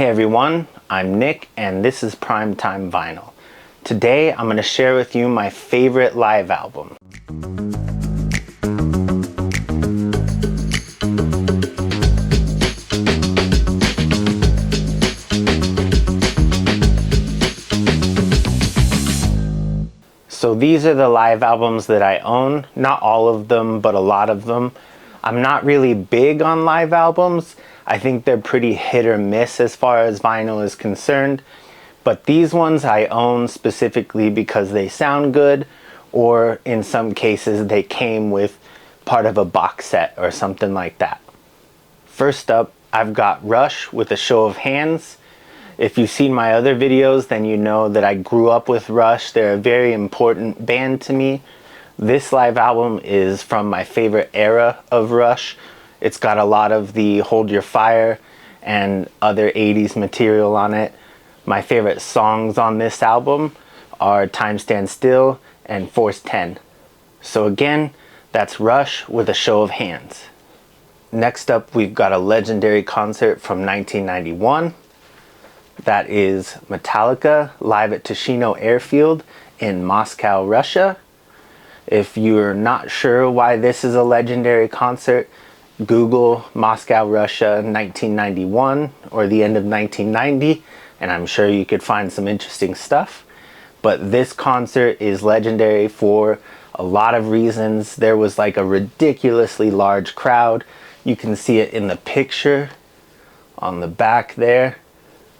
Hey everyone, I'm Nick and this is Primetime Vinyl. Today I'm going to share with you my favorite live album. So these are the live albums that I own, not all of them, but a lot of them. I'm not really big on live albums. I think they're pretty hit or miss as far as vinyl is concerned. But these ones I own specifically because they sound good, or in some cases they came with part of a box set or something like that. First up, I've got Rush with A Show of Hands. If you've seen my other videos, then you know that I grew up with Rush. They're a very important band to me. This live album is from my favorite era of Rush. It's got a lot of the Hold Your Fire and other 80s material on it. My favorite songs on this album are Time Stands Still and Force 10. So again, that's Rush with A Show of Hands. Next up, we've got a legendary concert from 1991. That is Metallica live at Tushino Airfield in Moscow, Russia. If you're not sure why this is a legendary concert, Google Moscow, Russia 1991 or the end of 1990 and I'm sure you could find some interesting stuff. But this concert is legendary for a lot of reasons. There was like a ridiculously large crowd. You can see it in the picture on the back there.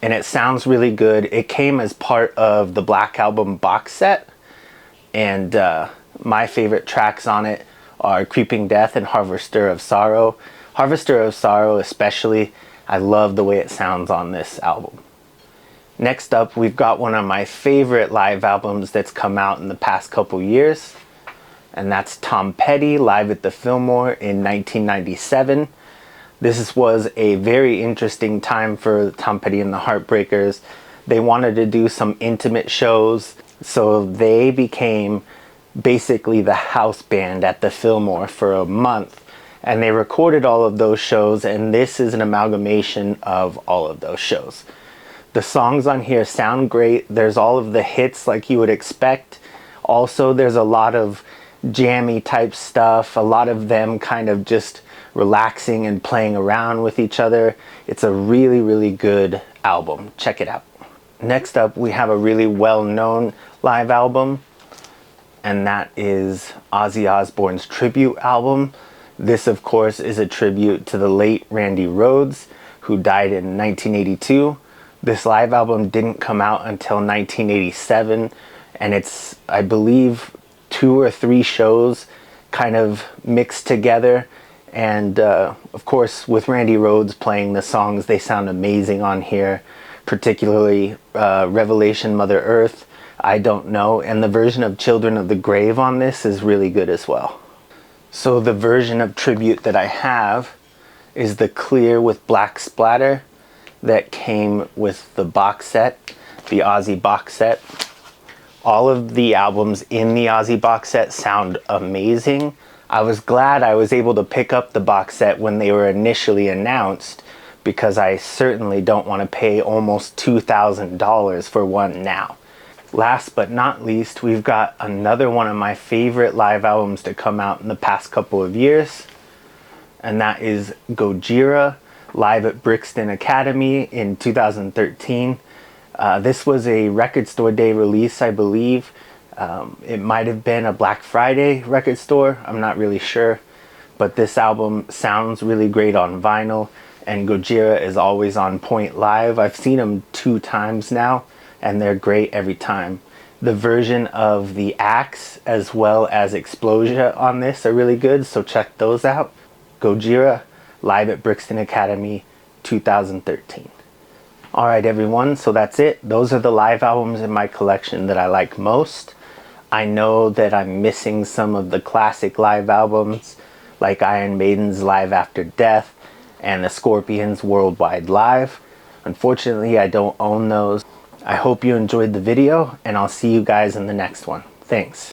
And it sounds really good. It came as part of the Black Album box set. And my favorite tracks on it are Creeping Death and Harvester of Sorrow. Harvester of Sorrow especially, I love the way it sounds on this album. Next up, we've got one of my favorite live albums that's come out in the past couple years. And that's Tom Petty live at the Fillmore in 1997. This was a very interesting time for Tom Petty and the Heartbreakers. They wanted to do some intimate shows, so they became basically the house band at the Fillmore for a month. And they recorded all of those shows, and this is an amalgamation of all of those shows. The songs on here sound great. There's all of the hits like you would expect. Also, there's a lot of jammy type stuff, a lot of them kind of just relaxing and playing around with each other. It's a really, really good album. Check it out. Next up, we have a really well-known live album, and that is Ozzy Osbourne's tribute album. This, of course, is a tribute to the late Randy Rhoads, who died in 1982. This live album didn't come out until 1987, and it's, I believe, 2 or 3 shows kind of mixed together. And of course, with Randy Rhoads playing the songs, they sound amazing on here, particularly Revelation, Mother Earth, I Don't Know, and the version of Children of the Grave on this is really good as well. So the version of tribute that I have is the clear with black splatter that came with the box set, the Ozzy box set. All of the albums in the Ozzy box set sound amazing. I was glad I was able to pick up the box set when they were initially announced, because I certainly don't want to pay almost $2,000 for one now. Last but not least, we've got another one of my favorite live albums to come out in the past couple of years, and that is Gojira live at Brixton Academy in 2013. This was a Record Store Day release, I believe. It might have been a Black Friday record store, I'm not really sure. But this album sounds really great on vinyl, and Gojira is always on point live. I've seen them 2 times now, and they're great every time. The version of the Axe as well as Explosia on this are really good, so check those out. Gojira live at Brixton Academy 2013. Alright everyone, so that's it. Those are the live albums in my collection that I like most. I know that I'm missing some of the classic live albums like Iron Maiden's Live After Death and the Scorpions Worldwide Live. Unfortunately, I don't own those. I hope you enjoyed the video, and I'll see you guys in the next one. Thanks.